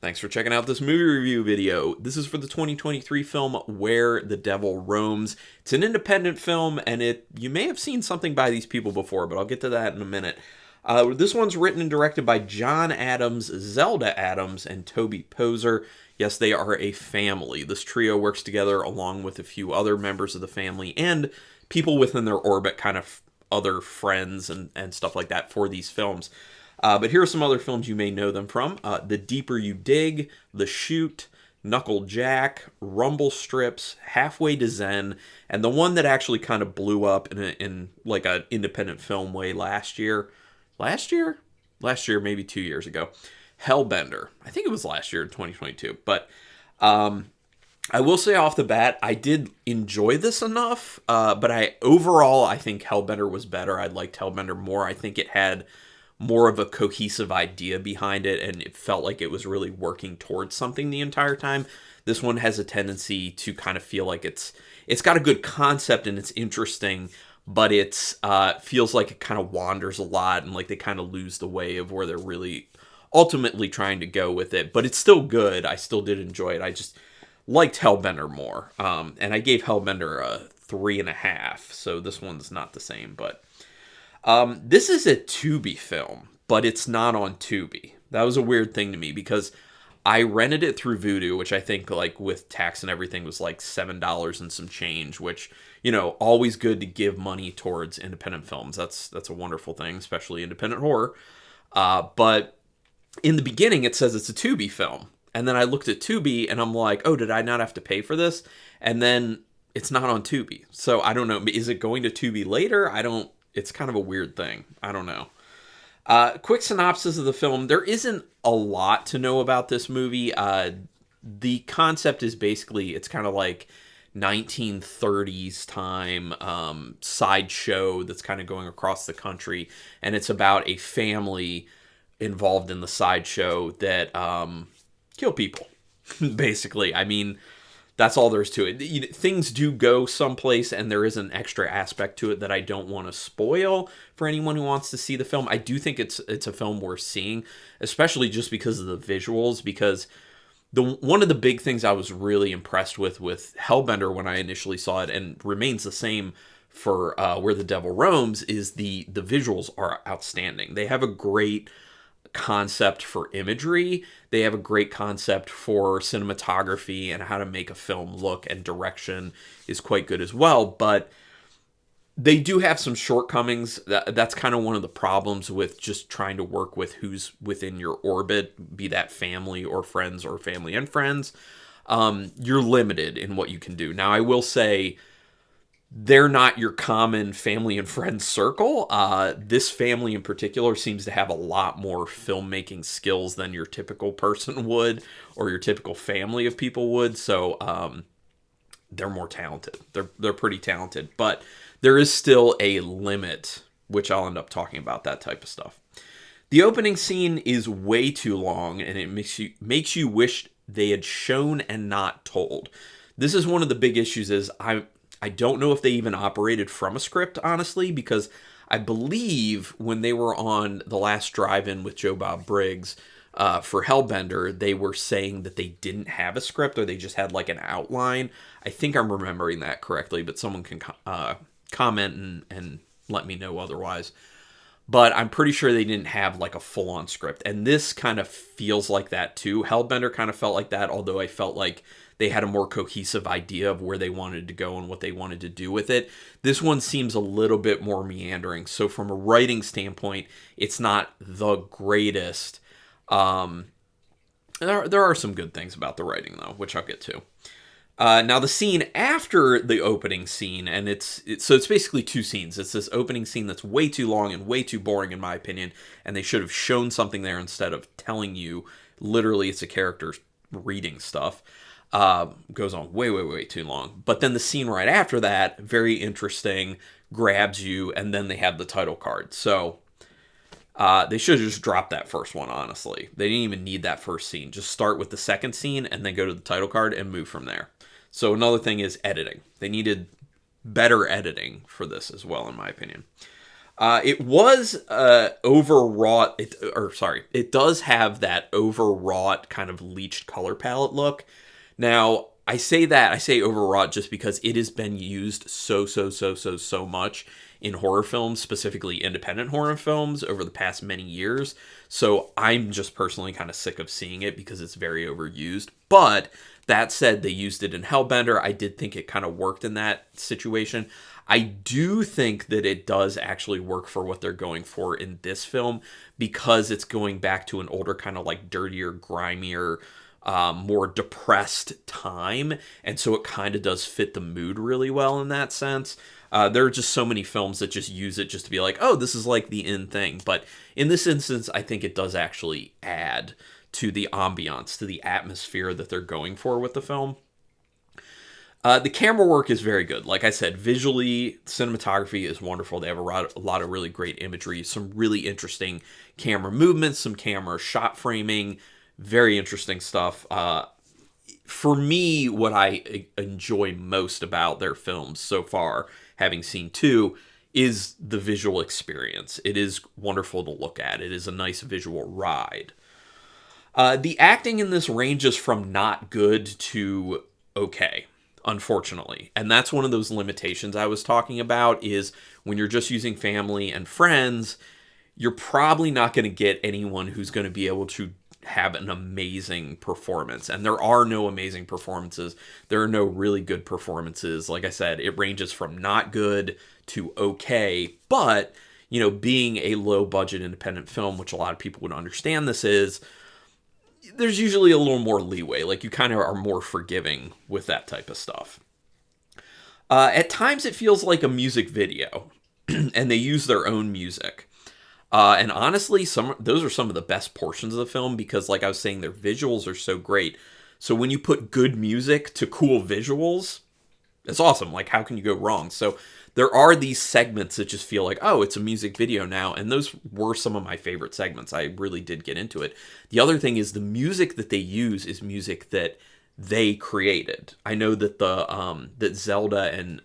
Thanks for checking out this movie review video. This is for the 2023 film Where the Devil Roams. It's an independent film, and you may have seen something by these people before, but I'll get to that in a minute. This one's written and directed by John Adams, Zelda Adams, and Toby Poser. Yes, they are a family. This trio works together along with a few other members of the family and people within their orbit, kind of other friends and stuff like that for these films. But here are some other films you may know them from. The Deeper You Dig, The Shoot, Knuckle Jack, Rumble Strips, Halfway to Zen, and the one that actually kind of blew up in like an independent film way last year. Last year, maybe 2 years ago. Hellbender. I think it was last year in 2022. But I will say off the bat, I did enjoy this enough. But overall, I think Hellbender was better. I liked Hellbender more. I think it had more of a cohesive idea behind it, and it felt like it was really working towards something the entire time. This one has a tendency to kind of feel like it's got a good concept and it's interesting, but it's feels like it kind of wanders a lot and like they kind of lose the way of where they're really ultimately trying to go with it. But it's still good. I still did enjoy it. I just liked Hellbender more, and I gave Hellbender a 3.5. So this one's not the same, but. This is a Tubi film, but it's not on Tubi. That was a weird thing to me because I rented it through Vudu, which I think like with tax and everything was like $7 and some change, which, you know, always good to give money towards independent films. That's a wonderful thing, especially independent horror. But in the beginning, it says it's a Tubi film. And then I looked at Tubi and I'm like, oh, did I not have to pay for this? And then it's not on Tubi. So I don't know. Is it going to Tubi later? It's kind of a weird thing. I don't know. Quick synopsis of the film. There isn't a lot to know about this movie. The concept is basically, it's kind of like 1930s time sideshow that's kind of going across the country. And it's about a family involved in the sideshow that kill people, basically. I mean, that's all there is to it. Things do go someplace, and there is an extra aspect to it that I don't want to spoil for anyone who wants to see the film. I do think it's a film worth seeing, especially just because of the visuals, because one of the big things I was really impressed with Hellbender when I initially saw it, and remains the same for Where the Devil Roams, is the visuals are outstanding. They have a great concept for imagery. They have a great concept for cinematography and how to make a film look, and direction is quite good as well. But they do have some shortcomings. That's kind of one of the problems with just trying to work with who's within your orbit, be that family or friends or family and friends. You're limited in what you can do. Now, I will say, they're not your common family and friends circle. This family in particular seems to have a lot more filmmaking skills than your typical person would, or your typical family of people would. So they're more talented. They're pretty talented, but there is still a limit, which I'll end up talking about that type of stuff. The opening scene is way too long, and it makes you wish they had shown and not told. This is one of the big issues. I don't know if they even operated from a script, honestly, because I believe when they were on the last drive-in with Joe Bob Briggs for Hellbender, they were saying that they didn't have a script, or they just had like an outline. I think I'm remembering that correctly, but someone can comment and let me know otherwise. But I'm pretty sure they didn't have like a full-on script, and this kind of feels like that too. Hellbender kind of felt like that, although I felt like they had a more cohesive idea of where they wanted to go and what they wanted to do with it. This one seems a little bit more meandering. So from a writing standpoint, it's not the greatest. There are some good things about the writing, though, which I'll get to. Now, the scene after the opening scene, and it's basically two scenes. It's this opening scene that's way too long and way too boring, in my opinion, and they should have shown something there instead of telling you. Literally, it's a character reading stuff. Goes on way too long. But then the scene right after that, very interesting, grabs you, and then they have the title card. So they should have just dropped that first one, honestly. They didn't even need that first scene. Just start with the second scene and then go to the title card and move from there. So another thing is editing. They needed better editing for this as well, in my opinion. It was overwrought. It does have that overwrought kind of bleached color palette look. Now, I say overwrought just because it has been used so much in horror films, specifically independent horror films, over the past many years. So I'm just personally kind of sick of seeing it because it's very overused. But that said, they used it in Hellbender. I did think it kind of worked in that situation. I do think that it does actually work for what they're going for in this film because it's going back to an older kind of like dirtier, grimier, more depressed time. And so it kind of does fit the mood really well in that sense. There are just so many films that just use it just to be like, oh, this is like the in thing. But in this instance, I think it does actually add to the ambiance, to the atmosphere that they're going for with the film. The camera work is very good. Like I said, visually, cinematography is wonderful. They have a lot of really great imagery, some really interesting camera movements, some camera shot framing, very interesting stuff. For me, what I enjoy most about their films so far, having seen two, is the visual experience. It is wonderful to look at. It is a nice visual ride. The acting in this ranges from not good to okay, unfortunately. And that's one of those limitations I was talking about, is when you're just using family and friends, you're probably not going to get anyone who's going to be able to have an amazing performance. And there are no amazing performances. There are no really good performances. Like I said, it ranges from not good to okay. But, you know, being a low budget independent film, which a lot of people would understand this is, there's usually a little more leeway. Like, you kind of are more forgiving with that type of stuff. At times it feels like a music video, and they use their own music. And honestly, those are some of the best portions of the film because, like I was saying, their visuals are so great. So when you put good music to cool visuals, it's awesome. Like, how can you go wrong? So there are these segments that just feel like, oh, it's a music video now. And those were some of my favorite segments. I really did get into it. The other thing is the music that they use is music that they created. I know that that Zelda and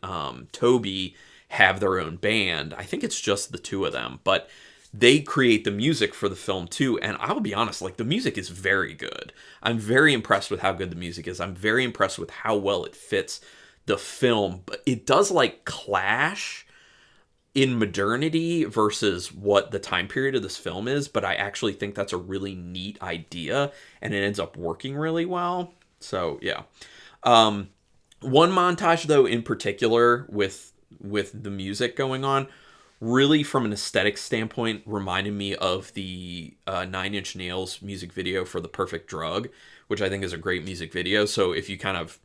Toby have their own band. I think it's just the two of them, but they create the music for the film too, and I'll be honest, like, the music is very good. I'm very impressed with how good the music is. I'm very impressed with how well it fits the film, but it does, like, clash in modernity versus what the time period of this film is, but I actually think that's a really neat idea, and it ends up working really well. So, yeah. One montage, though, in particular, with the music going on, really, from an aesthetic standpoint, reminded me of the Nine Inch Nails music video for The Perfect Drug, which I think is a great music video. So if you kind of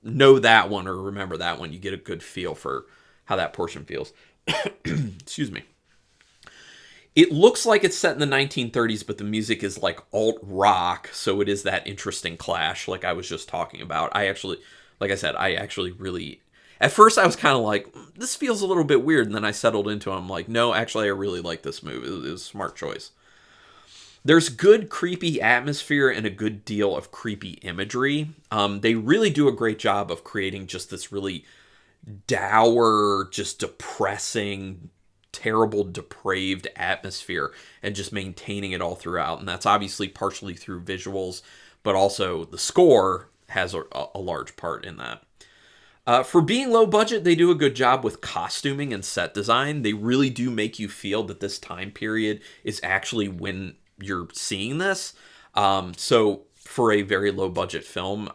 know that one or remember that one, you get a good feel for how that portion feels. Excuse me. It looks like it's set in the 1930s, but the music is like alt rock, so it is that interesting clash like I was just talking about. Like I said, I actually really... At first, I was kind of like, this feels a little bit weird, and then I settled into it. I'm like, no, actually, I really like this movie. It was a smart choice. There's good creepy atmosphere and a good deal of creepy imagery. They really do a great job of creating just this really dour, just depressing, terrible, depraved atmosphere and just maintaining it all throughout. And that's obviously partially through visuals, but also the score has a large part in that. For being low budget, they do a good job with costuming and set design. They really do make you feel that this time period is actually when you're seeing this. So for a very low budget film,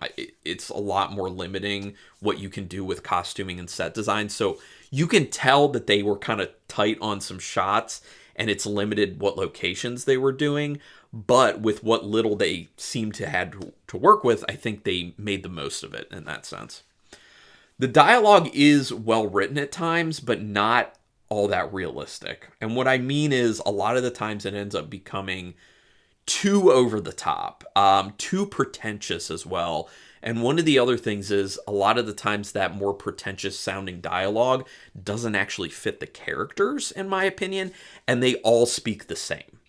it's a lot more limiting what you can do with costuming and set design. So you can tell that they were kind of tight on some shots, and it's limited what locations they were doing. But with what little they seemed to have to work with, I think they made the most of it in that sense. The dialogue is well written at times, but not all that realistic. And what I mean is, a lot of the times it ends up becoming too over the top, too pretentious as well. And one of the other things is, a lot of the times that more pretentious sounding dialogue doesn't actually fit the characters, in my opinion, and they all speak the same.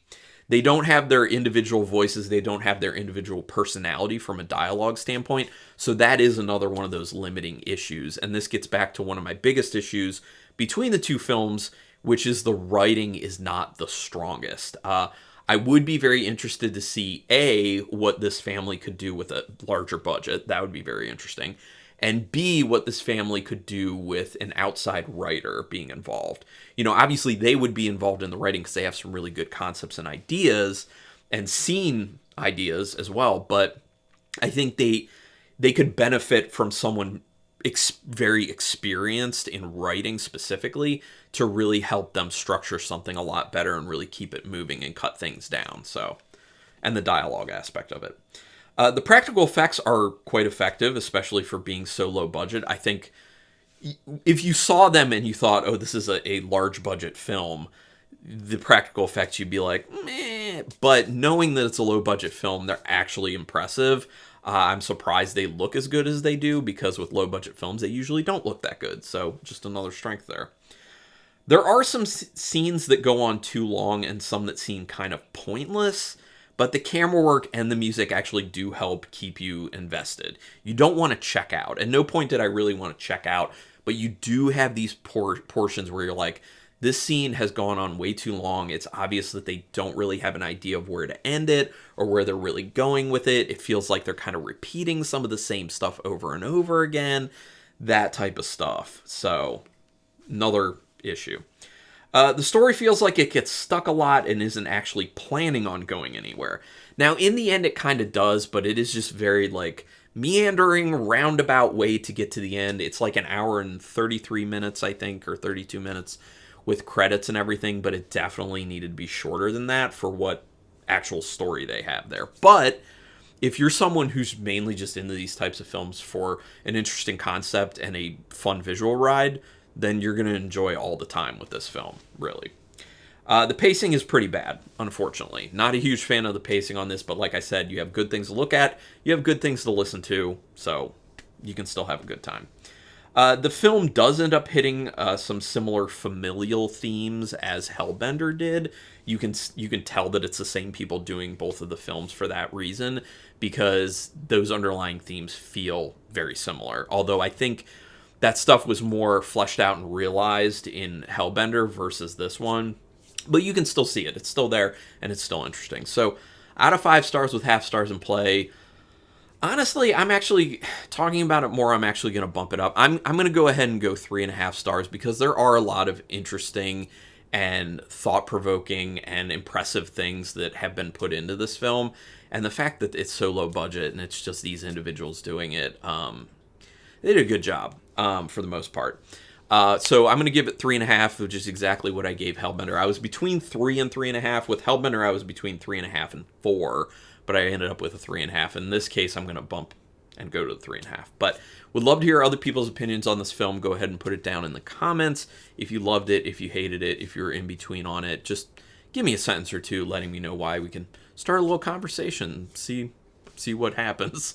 They don't have their individual voices. They don't have their individual personality from a dialogue standpoint. So that is another one of those limiting issues. And this gets back to one of my biggest issues between the two films, which is the writing is not the strongest. I would be very interested to see what this family could do with a larger budget. That would be very interesting. And B, what this family could do with an outside writer being involved. You know, obviously they would be involved in the writing because they have some really good concepts and ideas and scene ideas as well. But I think they could benefit from someone very experienced in writing specifically to really help them structure something a lot better and really keep it moving and cut things down. So, and the dialogue aspect of it. The practical effects are quite effective, especially for being so low budget. I think if you saw them and you thought, oh, this is a large budget film, the practical effects, you'd be like, meh. But knowing that it's a low budget film, they're actually impressive. I'm surprised they look as good as they do, because with low budget films, they usually don't look that good. So just another strength there. There are some scenes that go on too long and some that seem kind of pointless, but the camera work and the music actually do help keep you invested. You don't want to check out. At no point did I really want to check out, but you do have these portions where you're like, this scene has gone on way too long. It's obvious that they don't really have an idea of where to end it or where they're really going with it. It feels like they're kind of repeating some of the same stuff over and over again, that type of stuff. So, another issue. The story feels like it gets stuck a lot and isn't actually planning on going anywhere. Now, in the end, it kind of does, but it is just very, like, meandering, roundabout way to get to the end. It's like an hour and 33 minutes, I think, or 32 minutes with credits and everything, but it definitely needed to be shorter than that for what actual story they have there. But if you're someone who's mainly just into these types of films for an interesting concept and a fun visual ride, then you're going to enjoy all the time with this film, really. The pacing is pretty bad, unfortunately. Not a huge fan of the pacing on this, but like I said, you have good things to look at, you have good things to listen to, so you can still have a good time. The film does end up hitting some similar familial themes as Hellbender did. You can tell that it's the same people doing both of the films for that reason, because those underlying themes feel very similar. Although I think that stuff was more fleshed out and realized in Hellbender versus this one. But you can still see it. It's still there, and it's still interesting. So, out of 5 stars with half stars in play, honestly, I'm actually, talking about it more, I'm actually going to bump it up. I'm going to go ahead and go 3.5 stars, because there are a lot of interesting and thought-provoking and impressive things that have been put into this film. And the fact that it's so low budget and it's just these individuals doing it, they did a good job for the most part. So I'm going to give it 3.5, which is exactly what I gave Hellbender. I was between 3 and 3.5. With Hellbender, I was between 3.5 and 4, but I ended up with a 3.5. In this case, I'm going to bump and go to the 3.5. But would love to hear other people's opinions on this film. Go ahead and put it down in the comments. If you loved it, if you hated it, if you're in between on it, just give me a sentence or two letting me know why. We can start a little conversation, see what happens.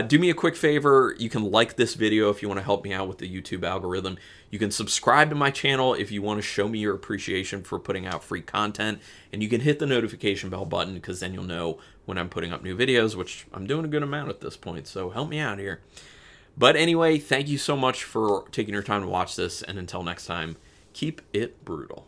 Do me a quick favor. You can like this video if you want to help me out with the YouTube algorithm. You can subscribe to my channel if you want to show me your appreciation for putting out free content. And you can hit the notification bell button, because then you'll know when I'm putting up new videos, which I'm doing a good amount at this point. So help me out here. But anyway, thank you so much for taking your time to watch this. And until next time, keep it brutal.